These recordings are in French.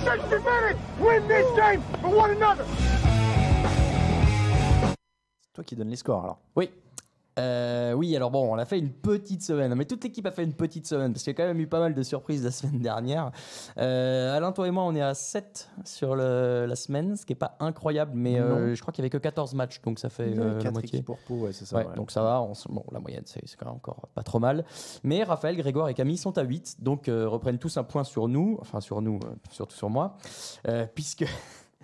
60 minutes. Win this game for one another. C'est toi qui donne les scores alors. Oui. Oui, alors bon, on a fait une petite semaine, mais toute l'équipe a fait une petite semaine parce qu'il y a quand même eu pas mal de surprises la semaine dernière. Alain, toi et moi, on est à 7 sur la semaine, ce qui n'est pas incroyable, mais je crois qu'il n'y avait que 14 matchs, donc ça fait la moitié. Pour Pau, ouais, c'est ça. Ouais, Ouais. donc ça va, bon, la moyenne c'est quand même encore pas trop mal. Mais Raphaël, Grégoire et Camille sont à 8, donc reprennent tous un point sur nous, enfin sur nous, surtout sur moi, puisque...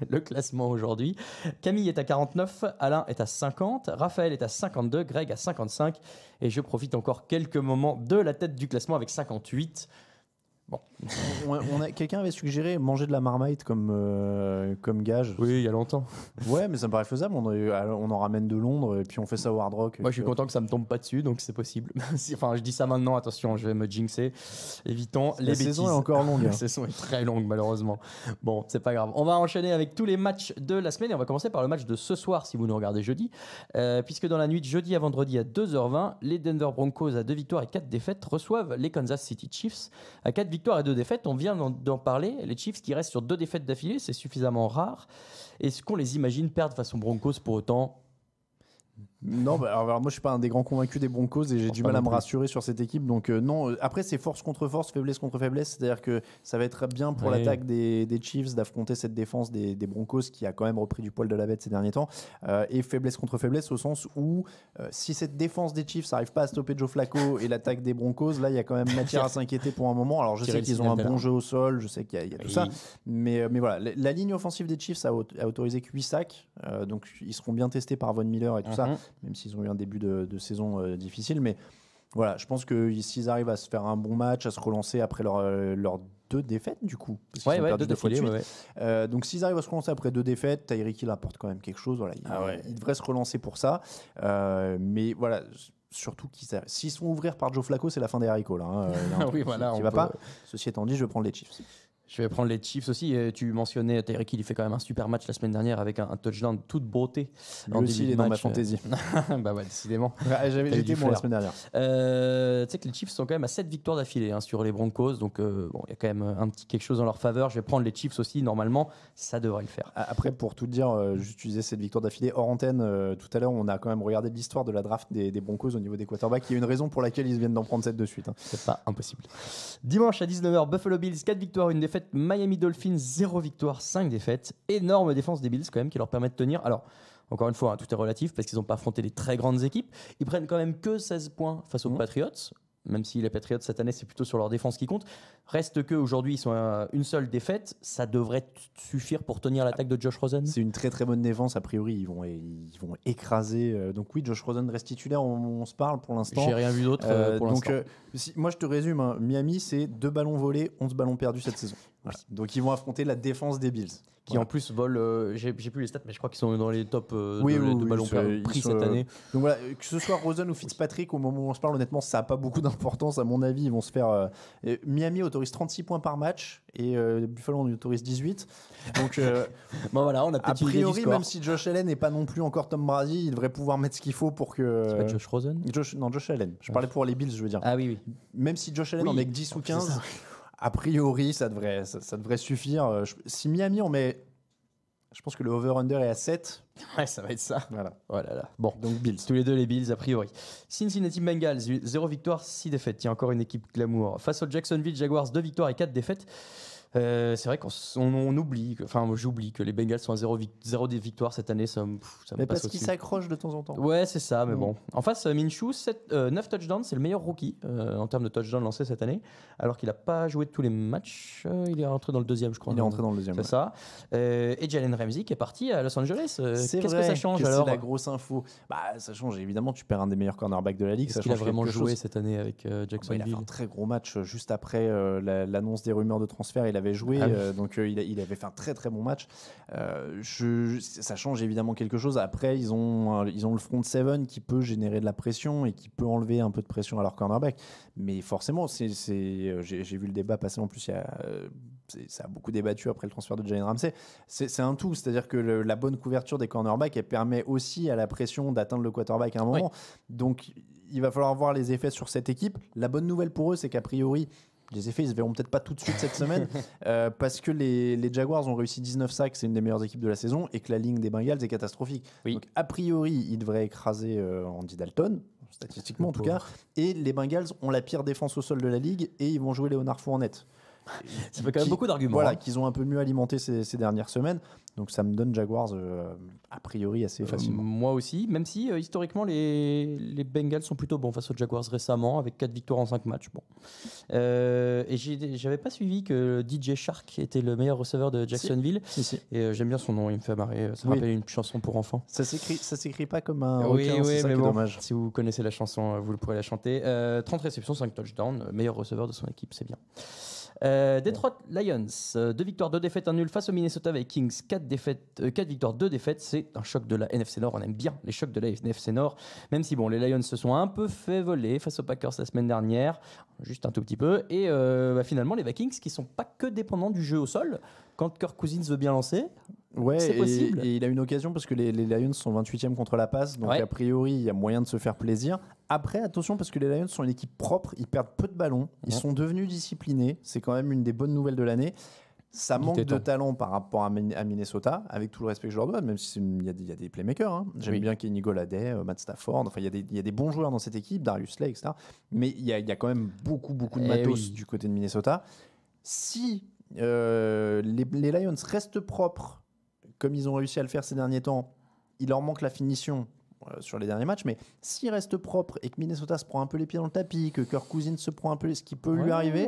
Le classement aujourd'hui. Camille est à 49, Alain est à 50, Raphaël est à 52, Greg à 55 et je profite encore quelques moments de la tête du classement avec 58. Bon. Quelqu'un avait suggéré manger de la Marmite comme gage. Oui, il y a longtemps. Ouais, mais ça me paraît faisable. On en ramène de Londres et puis on fait ça au Hard Rock. Moi, je suis content que ça me tombe pas dessus, donc c'est possible. Enfin, je dis ça maintenant, attention, je vais me jinxer. Évitons les bêtises. La saison est encore longue. La saison est très longue, malheureusement. Bon, c'est pas grave. On va enchaîner avec tous les matchs de la semaine et on va commencer par le match de ce soir, si vous nous regardez jeudi. Puisque dans la nuit de jeudi à vendredi à 2h20, les Denver Broncos à 2 victoires et 4 défaites reçoivent les Kansas City Chiefs à 4 victoires et 2 défaites. On vient d'en parler. Les Chiefs qui restent sur 2 défaites d'affilée, c'est suffisamment rare. Est-ce qu'on les imagine perdre face aux Broncos pour autant ? Non, alors moi je suis pas un des grands convaincus des Broncos et j'ai du mal à me rassurer sur cette équipe. Donc non, après c'est force contre force, faiblesse contre faiblesse. C'est-à-dire que ça va être bien pour l'attaque des Chiefs d'affronter cette défense des Broncos qui a quand même repris du poil de la bête ces derniers temps. Et faiblesse contre faiblesse au sens où si cette défense des Chiefs n'arrive pas à stopper Joe Flacco et l'attaque des Broncos, là il y a quand même matière à s'inquiéter pour un moment. Alors je sais qu'ils ont un bon jeu au sol, je sais qu'il y a tout ça. Mais voilà, la ligne offensive des Chiefs a autorisé que 8 sacs. Donc ils seront bien testés par Von Miller et tout ça. Même s'ils ont eu un début de saison difficile. Mais voilà, je pense que s'ils arrivent à se faire un bon match, à se relancer après leurs 2 défaites, du coup. Parce qu'ils ont perdu 2 fois de suite. Donc s'ils arrivent à se relancer après 2 défaites, Tyreek Hill apporte quand même quelque chose. Voilà, il devrait se relancer pour ça. Mais voilà... Surtout s'ils sont ouverts par Joe Flacco, c'est la fin des haricots là. Oui, voilà, qui va pas. Ceci étant dit, je vais prendre les Chiefs. Je vais prendre les Chiefs aussi. Tu mentionnais Tyreek Hill, il fait quand même un super match la semaine dernière avec un touchdown de toute beauté. Lui aussi, il est dans ma fantaisie. Bah ouais, décidément. J'étais bon la semaine dernière. Tu sais que les Chiefs sont quand même à 7 victoires d'affilée sur les Broncos. Donc, bon, il y a quand même un petit quelque chose en leur faveur. Je vais prendre les Chiefs aussi. Normalement, ça devrait le faire. Après, pour tout dire, j'utilisais cette victoire d'affilée hors antenne. Tout à l'heure, on a quand même regardé l'histoire de la draft des Broncos au niveau des quarterbacks. Il y a une raison pour laquelle ils viennent d'en prendre 7 de suite. C'est pas impossible. Dimanche à 19h, Buffalo Bills, 4 victoires, 1 défaite. Miami Dolphins, 0 victoire, 5 défaites. Énorme défense des Bills quand même qui leur permet de tenir. Alors, encore une fois, tout est relatif parce qu'ils n'ont pas affronté des très grandes équipes. Ils prennent quand même que 16 points face aux Patriots. Même si les Patriots cette année c'est plutôt sur leur défense qui compte. Reste qu'aujourd'hui ils sont à une seule défaite. Ça devrait suffire pour tenir l'attaque de Josh Rosen. C'est une très très bonne défense. A priori ils vont écraser. Donc oui, Josh Rosen reste titulaire. On se parle pour l'instant. J'ai rien vu d'autre pour l'instant. Moi je te résume. Miami c'est 2 ballons volés, 11 ballons perdus cette saison. Voilà. Donc ils vont affronter la défense des Bills. Qui en plus volent, j'ai plus les stats, mais je crois qu'ils sont dans les tops de ballons pris cette année. Donc voilà, que ce soit Rosen ou Fitzpatrick, au moment où on se parle, honnêtement, ça n'a pas beaucoup d'importance. À mon avis, ils vont se faire. Miami autorise 36 points par match et Buffalo en autorise 18. Donc, bon, voilà, on a a priori, même si Josh Allen n'est pas non plus encore Tom Brady, il devrait pouvoir mettre ce qu'il faut pour que. C'est pas Josh Rosen Josh Allen. Je parlais pour les Bills, je veux dire. Ah oui. Même si Josh Allen en met que 10 ou 15. A priori, ça devrait suffire. Si Miami en met... Je pense que le over-under est à 7. Ouais, ça va être ça. Voilà. Oh là là. Bon, donc Bills. Tous les deux les Bills, a priori. Cincinnati Bengals, 0 victoire, 6 défaites. Il y a encore une équipe glamour. Face aux Jacksonville Jaguars, 2 victoires et 4 défaites. C'est vrai qu'on oublie, j'oublie que les Bengals sont à 0 des victoires cette année. Ça me mais passe parce qu'ils s'accrochent de temps en temps. Ouais, c'est ça, mais bon. En face, Minshew, 9 touchdowns, c'est le meilleur rookie en termes de touchdowns lancés cette année, alors qu'il n'a pas joué de tous les matchs. Il est rentré dans le deuxième, je crois. Il est rentré dans le deuxième. C'est ça. Et Jalen Ramsey qui est parti à Los Angeles. Qu'est-ce que ça change que alors? C'est la grosse info. Ça change évidemment. Tu perds un des meilleurs cornerbacks de la ligue. Est-ce qu'il a vraiment joué cette année avec Jacksonville? Il a fait un très gros match juste après l'annonce des rumeurs de transfert. Il avait joué. Donc il avait fait un très très bon match. Ça change évidemment quelque chose. Après ils ont le front seven qui peut générer de la pression et qui peut enlever un peu de pression à leur cornerback. Mais forcément, j'ai vu le débat passer en plus. Ça a beaucoup débattu après le transfert de Jalen Ramsey. C'est un tout, c'est-à-dire que la bonne couverture des cornerbacks elle permet aussi à la pression d'atteindre le quarterback à un moment. Donc il va falloir voir les effets sur cette équipe. La bonne nouvelle pour eux, c'est qu'a priori Les effets, ils se verront peut-être pas tout de suite cette semaine parce que les Jaguars ont réussi 19 sacs, c'est une des meilleures équipes de la saison, et que la ligne des Bengals est catastrophique. Oui. Donc, a priori, ils devraient écraser Andy Dalton, statistiquement en tout cas, et les Bengals ont la pire défense au sol de la ligue et ils vont jouer Leonard Fournette. Ça fait quand même beaucoup d'arguments. Voilà, hein. qu'ils ont un peu mieux alimenté ces dernières semaines. Donc ça me donne Jaguars a priori assez facilement. Moi aussi, même si historiquement les Bengals sont plutôt bons face aux Jaguars récemment, avec 4 victoires en 5 matchs. Bon. Et j'avais pas suivi que DJ Shark était le meilleur receveur de Jacksonville. Si. Et j'aime bien son nom, il me fait marrer. Ça me rappelle une chanson pour enfants. Ça s'écrit pas comme un Oui, requin, c'est ça mais qui est bon, dommage. si vous connaissez la chanson, vous pourrez la chanter. 30 réceptions, 5 touchdowns, meilleur receveur de son équipe, c'est bien. Detroit Lions, 2 victoires, 2 défaites, 1 nul face aux Minnesota Vikings, 4 victoires, 2 défaites. C'est un choc de la NFC Nord. On aime bien les chocs de la NFC Nord, même si bon, les Lions se sont un peu fait voler face aux Packers la semaine dernière, juste un tout petit peu. Et finalement, les Vikings qui sont pas que dépendants du jeu au sol. Quand Kirk Cousins veut bien lancer, Ouais, c'est possible. Et il a une occasion parce que les Lions sont 28e contre la passe, donc Ouais. a priori il y a moyen de se faire plaisir. Après, attention parce que les Lions sont une équipe propre, ils perdent peu de ballons, ils sont devenus disciplinés, c'est quand même une des bonnes nouvelles de l'année. Ça manque de talent par rapport à Minnesota, avec tout le respect que je leur dois, même s'il y a des playmakers. Hein. J'aime bien Kenny Golladay, Matt Stafford, enfin il y a des bons joueurs dans cette équipe, Darius Slay, etc. Mais il y a quand même beaucoup de matos du côté de Minnesota. Si les Lions restent propres, comme ils ont réussi à le faire ces derniers temps, il leur manque la finition sur les derniers matchs, mais s'ils restent propres et que Minnesota se prend un peu les pieds dans le tapis, que Kirk Cousins se prend un peu ce qui peut lui arriver,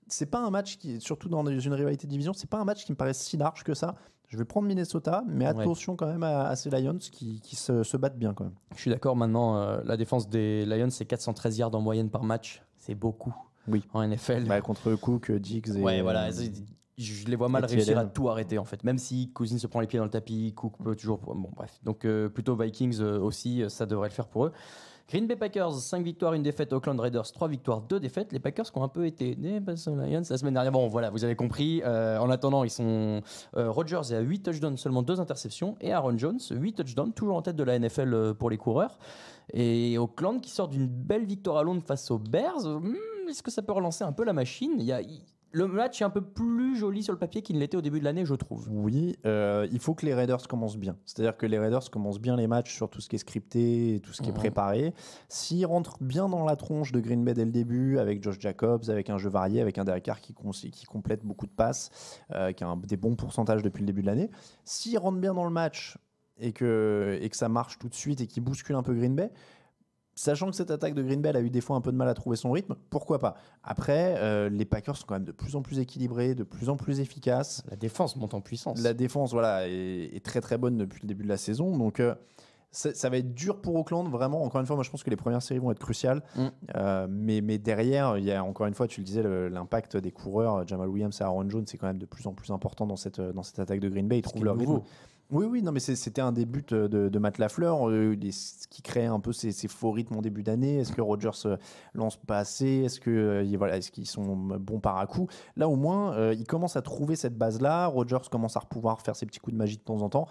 c'est pas un match qui, surtout dans une rivalité de division, c'est pas un match qui me paraît si large que ça. Je vais prendre Minnesota, mais attention quand même à ces Lions qui se battent bien quand même. Je suis d'accord, maintenant, la défense des Lions, c'est 413 yards en moyenne par match. C'est beaucoup en NFL. Contre Cook, Diggs et... Ouais, voilà. Je les vois mal réussir à tout arrêter en fait. Même si Cousins se prend les pieds dans le tapis, Cook peut toujours. Bon, bref. Donc plutôt Vikings aussi, ça devrait le faire pour eux. Green Bay Packers, 5 victoires, 1 défaite. Oakland Raiders, 3 victoires, 2 défaites. Les Packers qui ont un peu été Lions la semaine dernière. Bon, voilà, vous avez compris. En attendant, ils sont. Rodgers est à 8 touchdowns, seulement 2 interceptions. Et Aaron Jones, 8 touchdowns, toujours en tête de la NFL pour les coureurs. Et Oakland qui sort d'une belle victoire à Londres face aux Bears. Est-ce que ça peut relancer un peu la machine ? Le match est un peu plus joli sur le papier qu'il ne l'était au début de l'année, je trouve. Oui, il faut que les Raiders commencent bien. C'est-à-dire que les Raiders commencent bien les matchs sur tout ce qui est scripté et tout ce qui est préparé. S'ils rentrent bien dans la tronche de Green Bay dès le début, avec Josh Jacobs, avec un jeu varié, avec un Derek Carr qui complète beaucoup de passes, qui a des bons pourcentages depuis le début de l'année, s'ils rentrent bien dans le match et que ça marche tout de suite et qu'ils bousculent un peu Green Bay, sachant que cette attaque de Green Bay a eu des fois un peu de mal à trouver son rythme, pourquoi pas ? Après, les Packers sont quand même de plus en plus équilibrés, de plus en plus efficaces. La défense monte en puissance. La défense est très très bonne depuis le début de la saison. Donc ça va être dur pour Oakland, vraiment. Encore une fois, moi je pense que les premières séries vont être cruciales. Mais derrière, il y a encore une fois, tu le disais, l'impact des coureurs. Jamal Williams et Aaron Jones, c'est quand même de plus en plus important dans cette attaque de Green Bay. Ils trouvent leur rythme. Oui, non, mais c'était un des buts de Matt LaFleur, qui créait un peu ces faux rythmes en début d'année. Est-ce que Rodgers lance pas assez ? Est-ce qu'ils sont bons par à coup ? Là, au moins, ils commencent à trouver cette base-là. Rodgers commence à pouvoir faire ses petits coups de magie de temps en temps.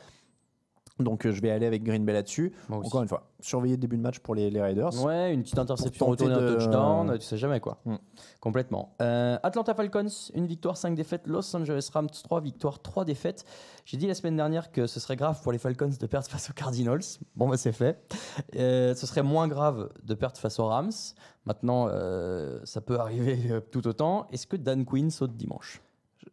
Donc je vais aller avec Green Bay là-dessus. Encore une fois, surveiller le début de match pour les Raiders. Ouais, une petite interception retournée un touchdown, tu sais jamais quoi. Complètement. Atlanta Falcons, 1 victoire, 5 défaites. Los Angeles Rams, 3 victoires, 3 défaites. J'ai dit la semaine dernière que ce serait grave pour les Falcons de perdre face aux Cardinals. Bon, bah c'est fait. Ce serait moins grave de perdre face aux Rams. Maintenant, ça peut arriver tout autant. Est-ce que Dan Quinn saute dimanche ?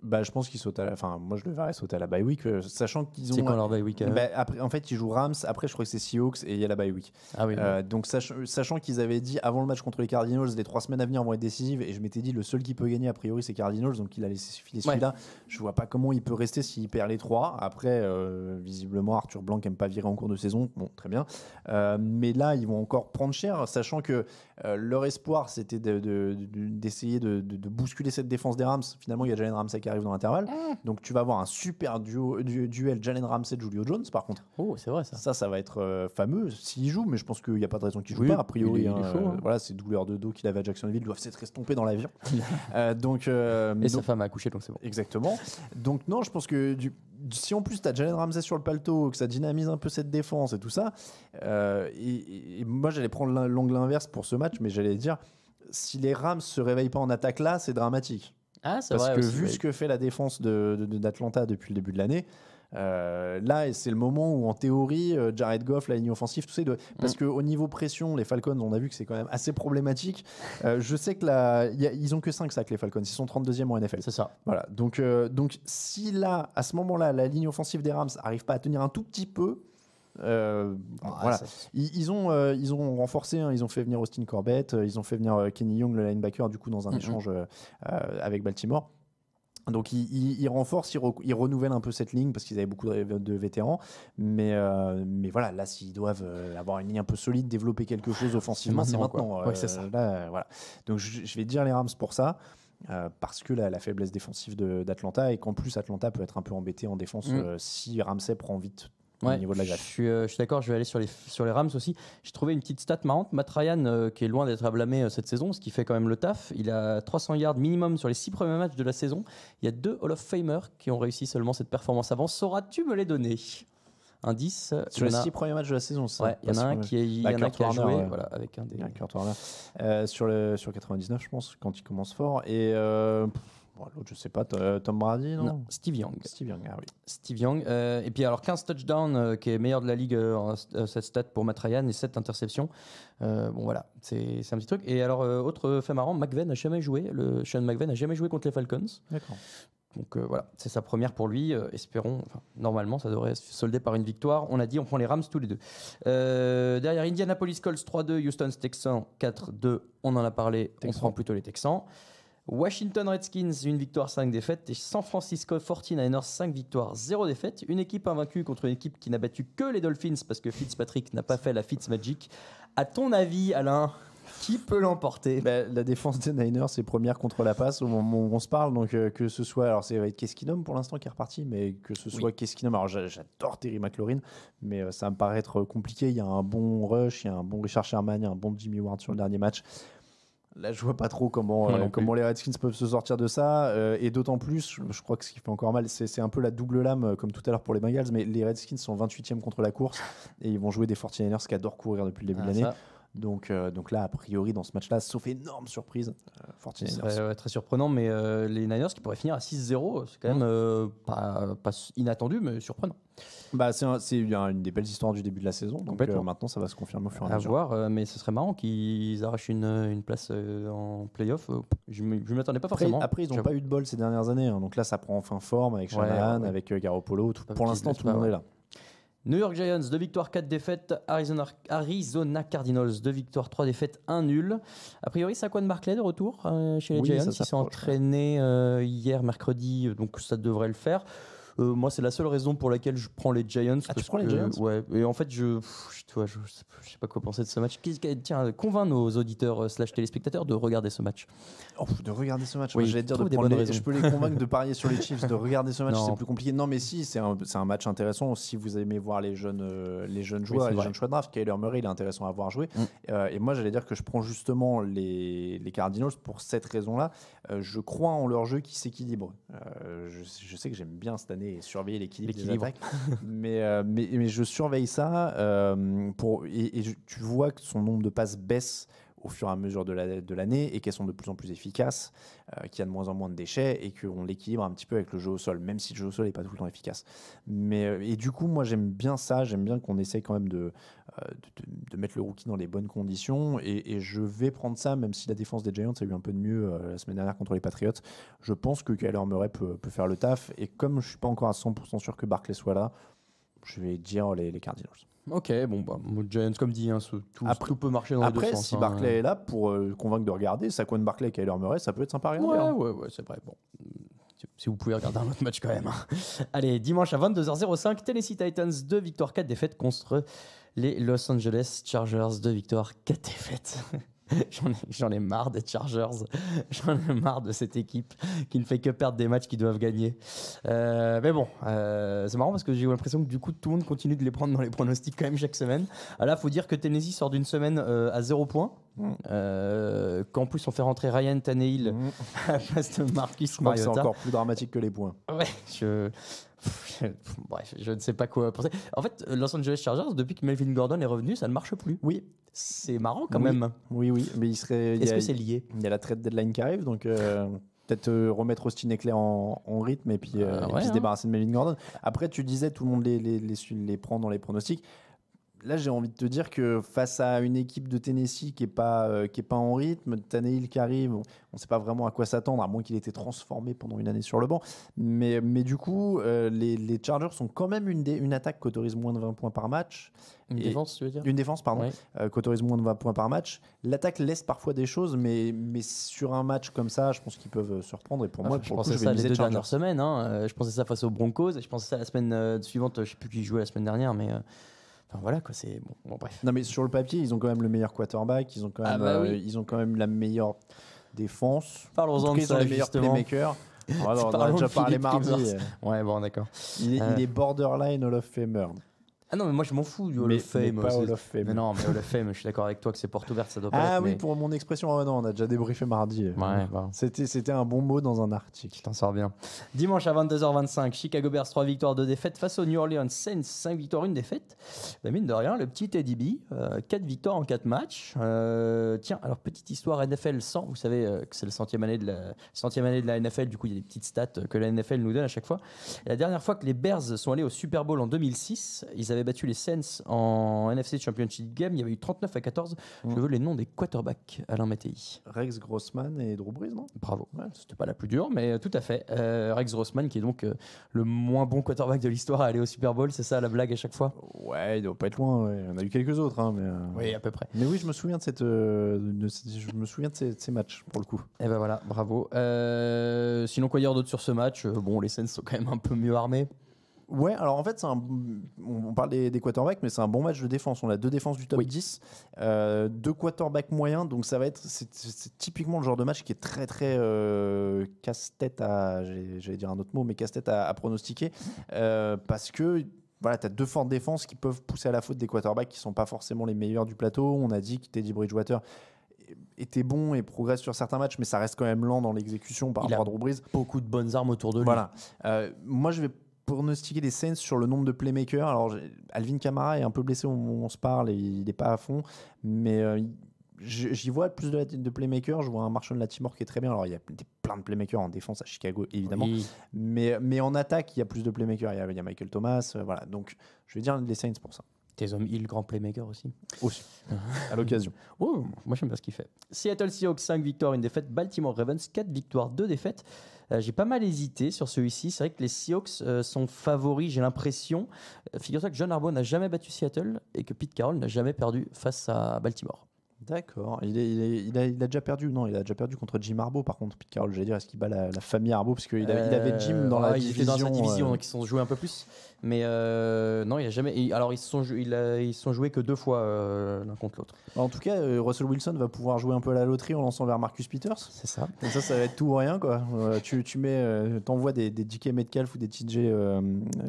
Je pense qu'ils sautent moi je le verrais sauter à la bye week, sachant qu'ils ont. C'est quand leur bye week après, en fait, ils jouent Rams. Après, je crois que c'est Seahawks et il y a la bye week. Ah oui. Donc, sachant qu'ils avaient dit avant le match contre les Cardinals, les 3 semaines à venir vont être décisives, et je m'étais dit le seul qui peut gagner a priori c'est Cardinals, donc il a laissé filer celui-là. Je vois pas comment il peut rester s'il perd les 3. Après, visiblement, Arthur Blanc n'aime pas virer en cours de saison. Bon, très bien. Mais là, ils vont encore prendre cher, sachant que leur espoir c'était d'essayer de bousculer cette défense des Rams. Finalement, il y a Jalen Ramsey qui arrive dans l'intervalle. Donc tu vas avoir un super duel Jalen Ramsey-Julio Jones par contre. Oh, c'est vrai ça. Ça va être fameux s'il joue, mais je pense qu'il n'y a pas de raison qu'il joue pas. A priori, il est chaud, voilà, ces douleurs de dos qu'il avait à Jacksonville doivent s'être estompées dans l'avion. Sa femme a accouché, donc c'est bon. Exactement. Donc non, je pense que si en plus tu as Jalen Ramsey sur le paletot, que ça dynamise un peu cette défense et tout ça, et moi j'allais prendre l'angle inverse pour ce match, mais j'allais dire si les Rams se réveillent pas en attaque là, c'est dramatique. Ah, c'est Parce vrai. que aussi, vu oui. ce que fait la défense d'Atlanta depuis le début de l'année, là, c'est le moment où, en théorie, Jared Goff, la ligne offensive, tout ça, parce qu'au niveau pression, les Falcons, on a vu que c'est quand même assez problématique. Je sais que ils ont que 5 sacs, les Falcons. Ils sont 32e en NFL. C'est ça. Voilà. Donc, si là, à ce moment-là, la ligne offensive des Rams n'arrive pas à tenir un tout petit peu, voilà. Ils ont renforcé, hein, ils ont fait venir Austin Corbett, ils ont fait venir Kenny Young, le linebacker, du coup, dans un échange avec Baltimore. Donc ils renforcent, ils renouvellent un peu cette ligne parce qu'ils avaient beaucoup de vétérans. Mais voilà, là, s'ils doivent avoir une ligne un peu solide, développer quelque chose offensivement, c'est maintenant. Ouais, c'est ça. Là, voilà. Donc je vais dire les Rams pour ça. Parce que la faiblesse défensive d'Atlanta, et qu'en plus Atlanta peut être un peu embêté en défense si Ramsey prend vite au niveau de la greffe. Je suis d'accord, je vais aller sur les Rams aussi. J'ai trouvé une petite stat marrante. Matt Ryan, qui est loin d'être à blâmer cette saison, ce qui fait quand même le taf. Il a 300 yards minimum sur les 6 premiers matchs de la saison. Il y a 2 Hall of Famers qui ont réussi seulement cette performance avant. Sauras-tu me les donner? Indice. Sur les 6 premiers matchs de la saison, ça. Ouais, il y en a un qui a joué voilà, avec un des. Kurt Warner. Sur 99, je pense, quand il commence fort. Et l'autre, je sais pas, Tom Brady, non, Steve Young. Steve Young, ah oui. Steve Young. Et puis alors 15 touchdowns, qui est meilleur de la ligue cette stat pour Matt Ryan, et 7 interceptions. Bon voilà, c'est un petit truc. Et alors, autre fait marrant, McVay n'a jamais joué. Sean McVay n'a jamais joué contre les Falcons. D'accord. Donc voilà, c'est sa première pour lui. Espérons, normalement, ça devrait se solder par une victoire. On a dit, on prend les Rams tous les deux. Derrière, Indianapolis Colts 3-2, Houston Texans 4-2. On en a parlé, on prend plutôt les Texans. Washington Redskins, une victoire, 5 défaites. Et San Francisco 49ers, 5 victoires, 0 défaites. Une équipe invaincue contre une équipe qui n'a battu que les Dolphins parce que Fitzpatrick n'a pas fait la Fitzmagic. À ton avis, Alain, qui peut l'emporter? La défense des Niners est première contre la passe au moment où on se parle. Donc que ce soit, alors c'est Keskinum pour l'instant qui est reparti, mais que ce soit Keskinum. Alors j'adore Terry McLaurin, mais ça me paraît être compliqué. Il y a un bon rush, il y a un bon Richard Sherman, il y a un bon Jimmy Ward sur le dernier match. Là, je vois pas trop comment les Redskins peuvent se sortir de ça. Et d'autant plus, je crois que ce qui fait encore mal, c'est un peu la double lame, comme tout à l'heure pour les Bengals. Mais les Redskins sont 28e contre la course et ils vont jouer des 49ers qui adorent courir depuis le début de l'année. Donc là, a priori, dans ce match-là, sauf énorme surprise, 49ers. Très surprenant, mais les Niners qui pourraient finir à 6-0, c'est quand même pas inattendu, mais surprenant. C'est une des belles histoires du début de la saison. Donc maintenant, ça va se confirmer au fur et à mesure. À voir, mais ce serait marrant qu'ils arrachent une place en play-off. Je ne m'attendais pas forcément. Après, ils n'ont pas eu de bol ces dernières années. Hein. Donc là, ça prend enfin forme avec Shanahan, avec Garoppolo. Pour l'instant, tout le monde est là. New York Giants, 2 victoires, 4 défaites. Arizona Cardinals, 2 victoires, 3 défaites, 1 nul. A priori, Saquon Barkley de retour chez les Giants. Il s'est entraîné hier, mercredi, donc ça devrait le faire. Moi, c'est la seule raison pour laquelle je prends les Giants. Tu prends les Giants ? Ouais, et en fait, je sais pas quoi penser de ce match. Tiens, convainc nos auditeurs / téléspectateurs de regarder ce match. De regarder ce match. Oui, j'allais te dire je peux les convaincre de parier sur les Chiefs, de regarder ce match, c'est plus compliqué. Non, mais si, c'est un match intéressant si vous aimez voir les jeunes joueurs, les jeunes choix de draft. Kyler Murray, il est intéressant à voir jouer. Et moi, j'allais dire que je prends justement les Cardinals pour cette raison-là. Je crois en leur jeu qui s'équilibre. Je sais que j'aime bien cette année surveiller l'équilibre des attaques, mais je surveille ça tu vois que son nombre de passes baisse au fur et à mesure de l'année et qu'elles sont de plus en plus efficaces, qu'il y a de moins en moins de déchets et qu'on l'équilibre un petit peu avec le jeu au sol, même si le jeu au sol n'est pas tout le temps efficace. Et du coup, moi, j'aime bien ça. J'aime bien qu'on essaye quand même de mettre le rookie dans les bonnes conditions. Et je vais prendre ça, même si la défense des Giants a eu un peu de mieux la semaine dernière contre les Patriots. Je pense que Kyler Murray peut faire le taf. Et comme je ne suis pas encore à 100% sûr que Barkley soit là, je vais dire les Cardinals. Ok, Giants, comme dit, tout peut marcher dans les deux sens. Après, si Barkley est là pour convaincre de regarder, Saquon Barkley et Kyler Murray, ça peut être sympa à regarder. Ouais, c'est vrai. Bon, si vous pouvez regarder un autre match quand même. Allez, dimanche à 22h05, Tennessee Titans, 2 victoires, 4 défaites contre les Los Angeles Chargers, 2 victoires, 4 défaites. J'en ai marre des Chargers. J'en ai marre de cette équipe qui ne fait que perdre des matchs qu'ils doivent gagner. Mais bon, c'est marrant parce que j'ai eu l'impression que du coup tout le monde continue de les prendre dans les pronostics quand même chaque semaine. Là, il faut dire que Tennessee sort d'une semaine à 0 points. Qu'en plus on fait rentrer Ryan Tannehill à la place de Marcus Je crois que Mariota. c'est encore plus dramatique que les points. Ouais, bref, je ne sais pas quoi penser. En fait, Los Angeles Chargers, depuis que Melvin Gordon est revenu, ça ne marche plus. Oui. C'est marrant quand Oui. même. Oui, mais Est-ce que c'est lié? Il y a la trade deadline qui arrive, donc peut-être remettre Austin Eckler en rythme et puis, se débarrasser de Melvin Gordon. Après, tu disais, tout le monde les prend dans les pronostics. Là, j'ai envie de te dire que face à une équipe de Tennessee qui est pas en rythme, Tannehill qui arrive, on ne sait pas vraiment à quoi s'attendre, à moins qu'il ait été transformé pendant une année sur le banc. Mais du coup, les Chargers sont quand même une attaque qui autorise moins de 20 points par match. Une défense, tu veux dire? Une défense, pardon, Ouais. qui autorise moins de 20 points par match. L'attaque laisse parfois des choses, mais sur un match comme ça, je pense qu'ils peuvent se reprendre. Et pour moi, Je pour le coup, pensais je vais ça les miser 2 Chargers. dernières semaines. Je pensais ça face aux Broncos. Et je pensais ça la semaine suivante. Je ne sais plus qui jouait la semaine dernière, mais enfin voilà quoi. C'est bon, bref. Non, mais sur le papier, ils ont quand même le meilleur quarterback, ils ont quand même, ils ont quand même la meilleure défense. Parlons-en En tout de cas, ils ont ça les meilleurs justement. playmakers. Alors, on en a Parlons déjà de parlé Philippe mardi. Rivers. Ouais, bon, d'accord. Il est borderline Hall of Famer. Ah non, mais moi je m'en fous du Hall Mais of Fame. pas Hall of Fame. Mais non, mais Hall of Fame, je suis d'accord avec toi que c'est porte ouverte, ça doit pas Ah l'être, oui, mais- pour mon expression, non, on a déjà débriefé mardi. Ouais, bon. C'était un bon mot dans un article. Tu t'en sors bien. Dimanche à 22h25, Chicago Bears 3 victoires, 2 défaites face aux New Orleans Saints 5 victoires, 1 défaite. Bah, mine de rien, le petit Teddy B, 4 victoires en 4 matchs. Tiens, alors petite histoire NFL 100, vous savez que c'est la centième année de la NFL, du coup il y a des petites stats que la NFL nous donne à chaque fois. Et la dernière fois que les Bears sont allés au Super Bowl en 2006, ils avaient battu les Saints en NFC Championship Game, il y avait eu 39-14. Je veux les noms des quarterbacks, Alain Mattei. Rex Grossman et Drew Brees, non? Bravo. Ouais, c'était pas la plus dure, mais tout à fait. Rex Grossman, qui est donc le moins bon quarterback de l'histoire à aller au Super Bowl, c'est ça la blague à chaque fois? Ouais, il doit pas être loin. Ouais. On a eu quelques autres, hein, mais. Oui, à peu près. Mais oui, je me souviens de ces matchs pour le coup. Et ben voilà, bravo. Sinon, quoi dire d'autre sur ce match? Bon, les Saints sont quand même un peu mieux armés. Ouais, alors en fait, on parle des quarterbacks, mais c'est un bon match de défense. On a 2 défenses du top 10, 2 quarterbacks moyens, donc ça va être c'est typiquement le genre de match qui est très très casse-tête à, j'allais dire un autre mot, mais casse-tête à pronostiquer, parce que voilà, tu as 2 fortes défenses qui peuvent pousser à la faute des quarterbacks qui sont pas forcément les meilleurs du plateau. On a dit que Teddy Bridgewater était bon et progresse sur certains matchs, mais ça reste quand même lent dans l'exécution par rapport à Drew Brees. Beaucoup de bonnes armes autour de lui. Voilà. Moi, je vais pronostiquer les Saints sur le nombre de playmakers. Alors, Alvin Kamara est un peu blessé au moment où on se parle et il n'est pas à fond, mais j'y vois plus de playmakers. Je vois un Marshon Lattimore qui est très bien. Alors, il y a plein de playmakers en défense à Chicago, évidemment, Oui. mais en attaque, il y a plus de playmakers. Il y a Michael Thomas, voilà. Donc, je vais dire les Saints pour ça. Taysom Hill, grand playmaker aussi. Aussi, à l'occasion. Oh, moi j'aime bien ce qu'il fait. Seattle Seahawks 5 victoires, 1 défaite. Baltimore Ravens 4 victoires, 2 défaites. J'ai pas mal hésité sur celui-ci. C'est vrai que les Seahawks sont favoris, j'ai l'impression. Figure-toi que John Harbaugh n'a jamais battu Seattle et que Pete Carroll n'a jamais perdu face à Baltimore. D'accord. Il a déjà perdu. Non, il a déjà perdu contre Jim Harbaugh. Par contre, Pete Carroll, j'allais dire, est-ce qu'il bat la famille Harbaugh? Parce qu'il avait Jim dans la ils division. étaient dans sa division, donc ils se sont joués un peu plus. Mais non, il a jamais. Alors ils se sont joués que 2 fois l'un contre l'autre. En tout cas, Russell Wilson va pouvoir jouer un peu à la loterie en lançant vers Marcus Peters. C'est ça. Et ça va être tout ou rien, quoi. T'envoies des DK Metcalf ou des TJ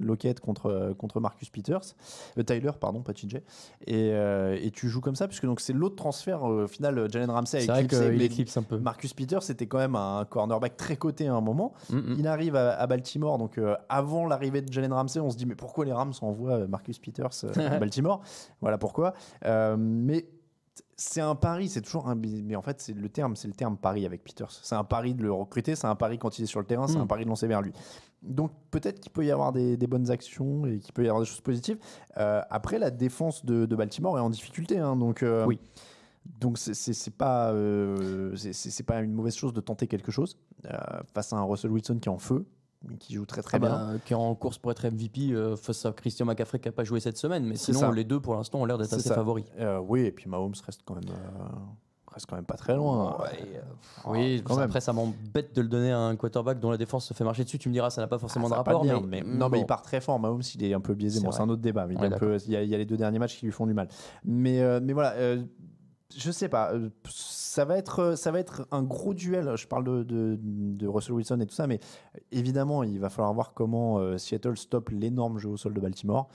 Lockett contre Marcus Peters. Tyler, pardon, pas TJ. Et tu joues comme ça, puisque donc c'est l'autre transfert final. Jalen Ramsey a C'est vrai éclipsé, qu'il mais éclipse un peu. Marcus Peters, c'était quand même un cornerback très coté à un moment. Il arrive à Baltimore, donc avant l'arrivée de Jalen Ramsey, on se dit mais pourquoi les Rams envoient Marcus Peters à Baltimore? Voilà pourquoi. Mais c'est un pari, c'est toujours un. Mais en fait, c'est le terme pari avec Peters. C'est un pari de le recruter, c'est un pari quand il est sur le terrain, c'est un pari de lancer vers lui. Donc peut-être qu'il peut y avoir des bonnes actions et qu'il peut y avoir des choses positives. Après, la défense de Baltimore est en difficulté, hein, donc. Oui. Donc c'est pas une mauvaise chose de tenter quelque chose face à un Russell Wilson qui est en feu, qui joue très très bien. Qui est en course pour être MVP face à Christian McCaffrey qui n'a pas joué cette semaine, mais C'est sinon ça. les deux pour l'instant ont l'air d'être assez favoris. Oui, et puis Mahomes reste quand même pas très loin. Oui, quand même. après ça m'embête de le donner à un quarterback dont la défense se fait marcher dessus. Tu me diras, ça n'a pas forcément de Ça va rapport, pas bien, mais non, mais bon. il part très fort. Mahomes, il est un peu biaisé. C'est Bon, vrai. c'est un autre débat. Mais Ouais, il y a les 2 derniers matchs qui lui font du mal. Mais voilà. Je sais pas. Ça va être un gros duel. Je parle de Russell Wilson et tout ça, mais évidemment, il va falloir voir comment Seattle stoppe l'énorme jeu au sol de Baltimore,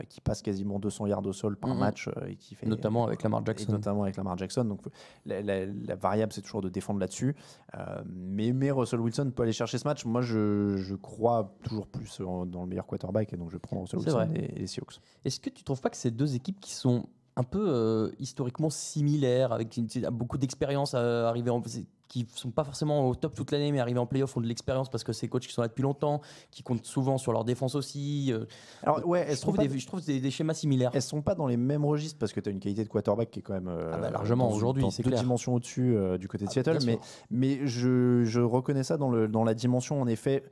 qui passe quasiment 200 yards au sol par match. Et qui fait, notamment avec Lamar Jackson. Donc, la variable, c'est toujours de défendre là-dessus. Mais Russell Wilson peut aller chercher ce match. Moi, je crois toujours plus dans le meilleur quarterback, et donc je prends Russell Wilson et les Seahawks. Est-ce que tu trouves pas que ces deux équipes qui sont un peu historiquement similaires, avec beaucoup d'expérience qui ne sont pas forcément au top toute l'année, mais arrivés en playoff ont de l'expérience parce que c'est des coachs qui sont là depuis longtemps, qui comptent souvent sur leur défense aussi. Alors, ouais, je trouve des schémas similaires. Elles ne sont pas dans les mêmes registres parce que tu as une qualité de quarterback qui est quand même largement aujourd'hui, c'est deux clair. dimensions au-dessus du côté de Seattle. Mais je reconnais ça dans la dimension, en effet.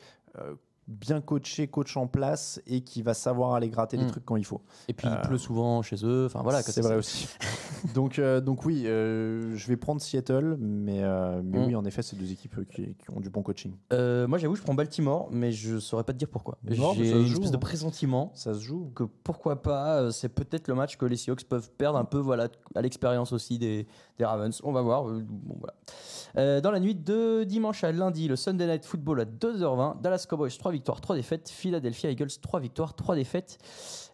Bien coaché, coach en place et qui va savoir aller gratter les trucs quand il faut. Et puis il pleut souvent chez eux. Enfin voilà, c'est vrai aussi. donc oui, je vais prendre Seattle, mais oui, en effet, c'est deux équipes qui ont du bon coaching. Moi, j'avoue, je prends Baltimore, mais je saurais pas te dire pourquoi. J'ai une espèce de pressentiment. Ça se joue. Que pourquoi pas, c'est peut-être le match que les Seahawks peuvent perdre un peu, voilà, à l'expérience aussi des Ravens. On va voir. Voilà. Dans la nuit de dimanche à lundi, le Sunday Night Football à 2h20, Dallas Cowboys 3 victoires, 3 défaites, Philadelphia Eagles 3 victoires, 3 défaites.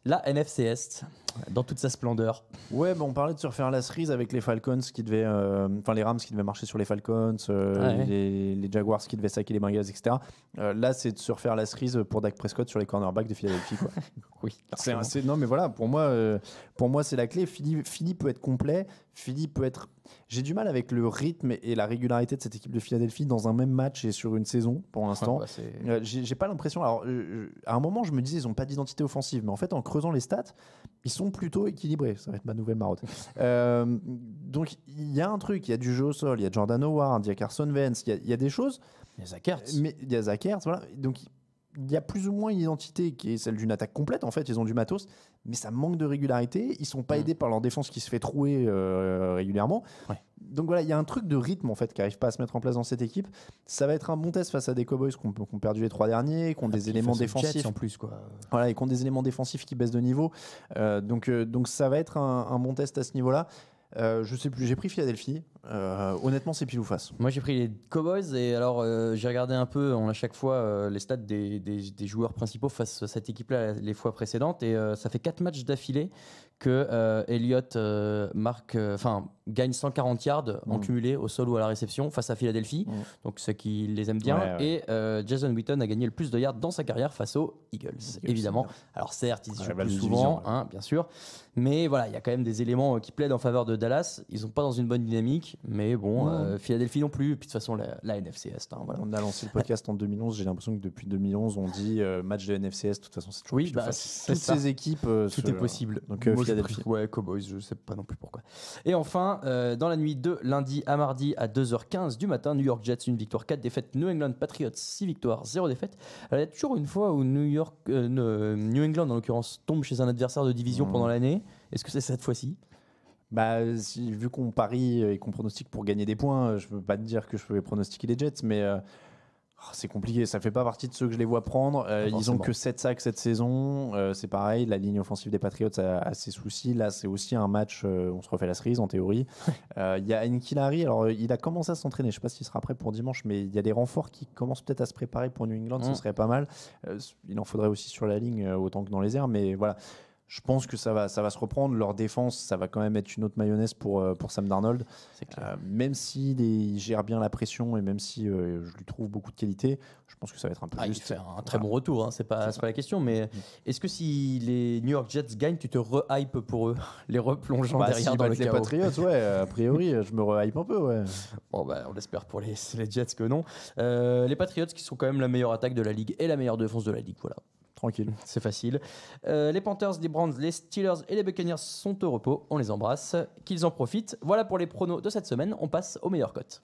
La NFC Est, dans toute sa splendeur. Ouais, on parlait de se refaire la cerise avec les Falcons qui devaient, les Rams qui devaient marcher sur les Falcons, les Jaguars qui devaient saquer les Bengals, etc. Là, c'est de se refaire la cerise pour Dak Prescott sur les cornerbacks de Philadelphie, quoi. Oui. Non, mais voilà, pour moi, c'est la clé. Philly peut être complet. Philly peut être. J'ai du mal avec le rythme et la régularité de cette équipe de Philadelphie dans un même match et sur une saison pour l'instant. J'ai pas l'impression. Alors, à un moment, je me disais, ils n'ont pas d'identité offensive, mais en fait, en creusant les stats, ils sont plutôt équilibrés. Ça va être ma nouvelle marotte. Donc, il y a un truc. Il y a du jeu au sol. Il y a Jordan Howard. Il y a Carson Wentz. Il y a des choses. Il y a Zach Ertz. Mais il y a Zach Ertz, voilà. Donc, il y a plus ou moins une identité qui est celle d'une attaque complète. En fait, ils ont du matos, mais ça manque de régularité. Ils sont pas aidés par leur défense qui se fait trouer régulièrement. Ouais. Donc voilà, il y a un truc de rythme en fait qui n'arrive pas à se mettre en place dans cette équipe. Ça va être un bon test face à des Cowboys qui ont perdu les 3 derniers, qui ont des éléments défensifs en plus, quoi. Voilà, et qui ont des éléments défensifs qui baissent de niveau. Donc ça va être un bon test à ce niveau-là. Je sais plus, j'ai pris Philadelphie. Honnêtement, c'est pile ou face. Moi, j'ai pris les Cowboys et alors j'ai regardé un peu, on a chaque fois les stats des joueurs principaux face à cette équipe-là les fois précédentes et ça fait 4 matchs d'affilée que Elliott gagne 140 yards en cumulé au sol ou à la réception face à Philadelphie, donc ceux qui les aiment bien. Ouais. Et Jason Witten a gagné le plus de yards dans sa carrière face aux Eagles, évidemment. Alors certes, ils jouent plus souvent, bien sûr, mais voilà, il y a quand même des éléments qui plaident en faveur de Dallas. Ils sont pas dans une bonne dynamique, mais bon, Philadelphie non plus. Et puis de toute façon, la NFC Est. Voilà. On a lancé le podcast en 2011. J'ai l'impression que depuis 2011, on dit match de NFC Est. De toute façon, c'est toujours toutes ces équipes. Tout est possible. Donc Philadelphie. Ouais, Cowboys, je sais pas non plus pourquoi. Et enfin, dans la nuit de lundi à mardi à 2h15 du matin, New York Jets, 1 victoire, 4 défaites. New England Patriots, 6 victoires, 0 défaites. Il y a toujours une fois où New England, en l'occurrence, tombe chez un adversaire de division pendant l'année. Est-ce que c'est cette fois-ci ? Vu qu'on parie et qu'on pronostique pour gagner des points, je ne peux pas te dire que je peux pronostiquer les Jets, mais c'est compliqué. Ça ne fait pas partie de ceux que je les vois prendre. Ils n'ont que 7 sacs cette saison. C'est pareil, la ligne offensive des Patriots a ses soucis. Là, c'est aussi un match, on se refait la cerise en théorie. Il y a Nkilari, alors il a commencé à s'entraîner. Je ne sais pas s'il sera prêt pour dimanche, mais il y a des renforts qui commencent peut-être à se préparer pour New England. Ce serait pas mal. Il en faudrait aussi sur la ligne autant que dans les airs, mais voilà. Je pense que ça va se reprendre. Leur défense, ça va quand même être une autre mayonnaise pour Sam Darnold. Même s'il gère bien la pression et même si je lui trouve beaucoup de qualité, je pense que ça va être un peu juste. Il fait un très bon retour, c'est pas la question. Mais est-ce que si les New York Jets gagnent, tu te re-hype pour eux, les replongeant derrière dans le chaos? Les Patriots, ouais, a priori, je me re-hype un peu, ouais. Bon, on espère pour les Jets que non. Les Patriots qui sont quand même la meilleure attaque de la ligue et la meilleure défense de la ligue, voilà. Tranquille. C'est facile. Les Panthers, les Browns, les Steelers et les Buccaneers sont au repos. On les embrasse. Qu'ils en profitent. Voilà pour les pronos de cette semaine. On passe aux meilleures cotes.